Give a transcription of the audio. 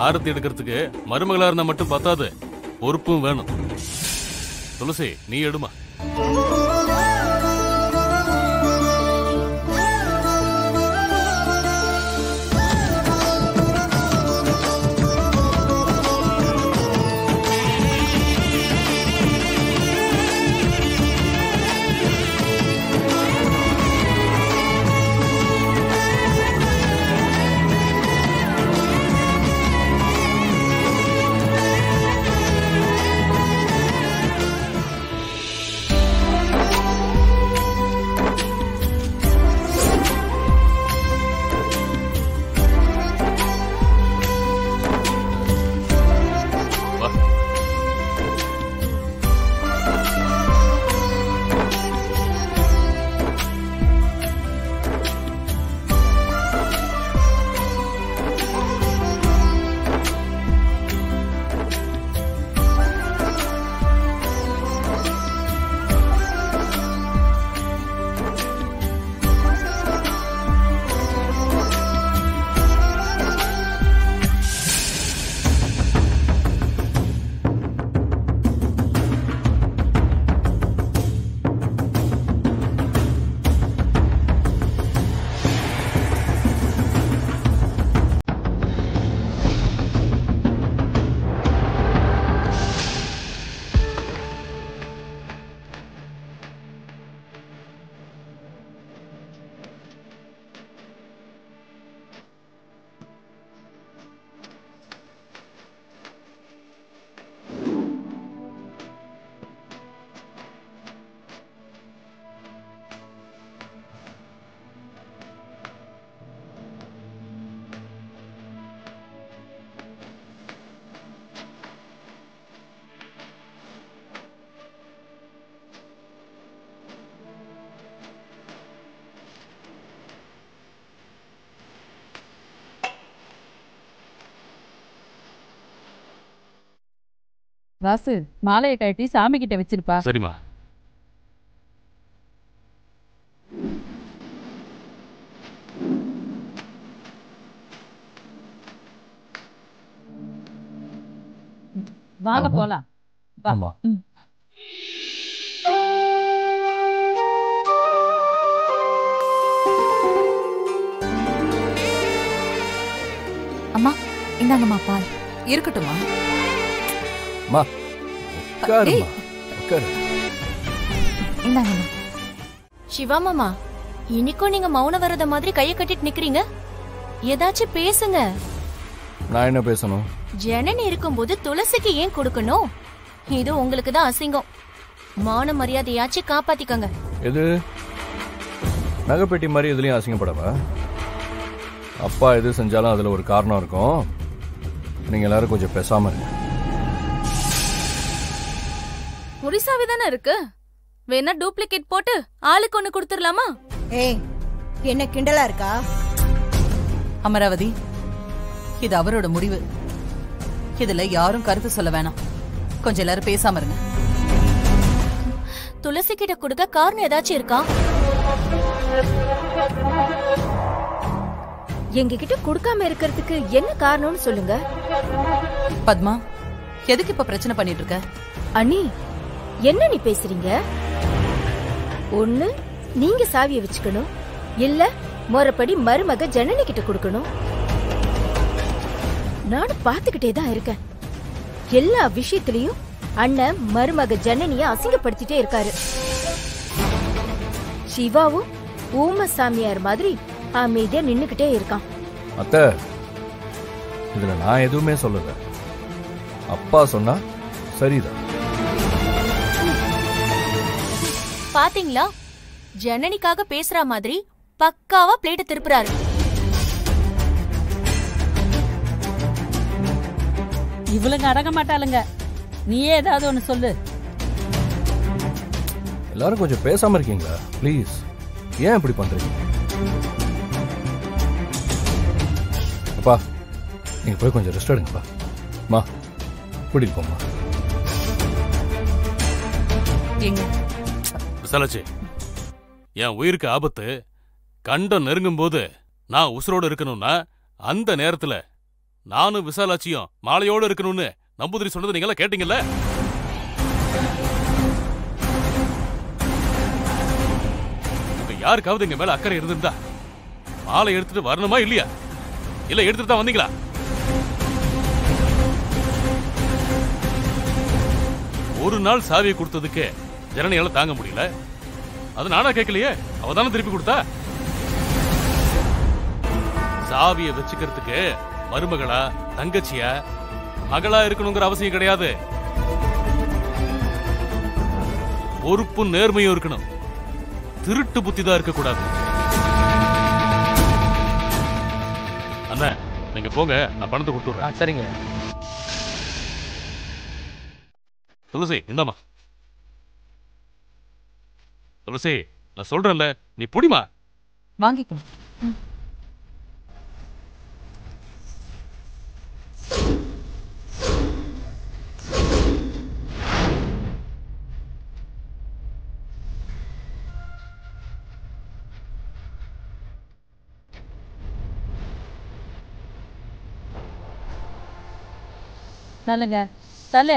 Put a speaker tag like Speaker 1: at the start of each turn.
Speaker 1: ஆரத்தி எடுக்கிறதுக்கு மருமகளா இருந்தா மட்டும் பத்தாது, பொறுப்பும் வேணும். துளசி, நீ எடுமா.
Speaker 2: ராசு, மாலையை கட்டி சாமி கிட்ட வச்சிருப்பா.
Speaker 1: சரிம்மா.
Speaker 2: வாங்க போலாம்.
Speaker 3: ஆமா.
Speaker 4: அம்மா, இந்தாங்கம்மா பால்.
Speaker 5: இருக்கட்டுமா?
Speaker 3: மா, உட்காருமா, உட்காரு.
Speaker 4: இந்தாங்கம்மா.
Speaker 6: சிவா மாமா, இன்னைக்கும் நீங்க மௌன வரத மாதிரி கைய கட்டிட்டு நிக்கிறீங்க. ஏதாச்சும் பேசுங்க.
Speaker 3: நான் என்ன பேசணும்?
Speaker 6: ஜனனி இருக்கும்போது துளசிக்கு ஏன் கொடுக்கணும்? இது உங்களுக்கு தான் அசிங்கம். மான மரியாதையாச்சும் காப்பாத்திக்கங்க.
Speaker 3: எது நகைப்பெட்டி மாதிரி எதுலயும் அசிங்கப்படாம? அப்பா எது செஞ்சாலும் அதுல ஒரு காரணம் இருக்கும். நீங்க எல்லாரும் கொஞ்சம் பேசாம இருங்க.
Speaker 5: முரிசாவே தானே இருக்கு. வேணா டூப்ளிகேட் போட்டு ஆளுக்கு ஒண்ணு கொடுத்துடலாமா?
Speaker 7: ஏய், என்ன கிண்டலா இருக்கா?
Speaker 8: அமராவதி, இது அவரோட முடிவு. இதுல யாரும் கருத்து சொல்ல வேணாம். கொஞ்சம் எல்லாரும் பேசாம இருங்க.
Speaker 6: துளசி கிட்ட கொடுக்க காரணம் ஏதாச்சும் இருக்கா?
Speaker 9: எங்க கிட்ட கொடுக்காம இருக்கிறதுக்கு என்ன காரணம்னு சொல்லுங்க.
Speaker 8: பத்மா, எதுக்கு இப்ப பிரச்சனை பண்ணிட்டு இருக்க?
Speaker 9: அண்ணி, என்ன நீ பேசுறீங்க? ஒண்ணு நீங்க சாவியை வச்சுக்கணும், இல்ல முறைப்படி மருமக ஜனனி கிட்ட கொடுக்கணும். நானும் பாத்துக்கிட்டே தான் இருக்கேன். எல்லா விஷயத்திலயும் அண்ணன் மருமக ஜனனிய அசிங்கப்படுத்திட்டே இருக்காரு. சிவாவும் ஊம சாமியார் மாதிரி அமைதியா நின்னுகிட்டே இருக்கான்.
Speaker 3: அத்தை, இதுல நான் எதுவுமே சொல்லல. அப்பா சொன்னா சரிதான்.
Speaker 6: பாத்தீங்களா, ஜனனிக்காக பேசுற மாதிரி பக்காவா பிளேட்ட திருப்புறாரு.
Speaker 2: இவளுங்க அடங்க மாட்டாளுங்க. நீயே ஏதாவது ஒண்ணு சொல்லு.
Speaker 3: எல்லாரும் கொஞ்சம் பேசாம இருக்கீங்களா? ப்ளீஸ், ஏன் இப்படி பண்றீங்க? அப்பா, நீங்க போய் கொஞ்சம் ரெஸ்ட் எடுங்கப்பா. மா, கூட்டிட்டு போம்மா.
Speaker 1: விசாலாச்சி, என் உயிருக்கு ஆபத்து. கண்டம் நெருங்கும் போது நான் உசுரோடு இருக்கணும்னா அந்த நேரத்துல நானும் விசாலாட்சியும் மாலையோடு இருக்கணும்னு நம்பூதிரி சொன்னது நீங்க எல்லாம் கேட்டீங்கல்ல? இப்ப யாருக்காவது எங்க மேல அக்கறை இருந்திருந்தா மாலை எடுத்துட்டு வரணுமா இல்லையா? இல்ல எடுத்துட்டு தான் வந்தீங்களா? ஒரு நாள் சாவியை கொடுத்ததுக்கு ஜனனியால தாங்க முடியல. அது நானா கேட்கலையே, அவதானே திருப்பி கொடுத்தா. சாவியை வச்சுக்கிறதுக்கு மருமகளா தங்கச்சியா மகளா இருக்கணுங்கிற அவசியம் கிடையாது. பொறுப்பும் நேர்மையும் இருக்கணும். திருட்டு புத்தி தான் இருக்க கூடாது. அண்ணா நீங்க போங்க, நான் பணத்தை கொடுத்துடுறேன்.
Speaker 3: சரிங்க.
Speaker 1: துளசி இந்தாமா. துளசி நான் சொல்றேன்ல, நீ புடிமா.
Speaker 8: வாங்கிக்கோ.
Speaker 2: நல்லங்க தலை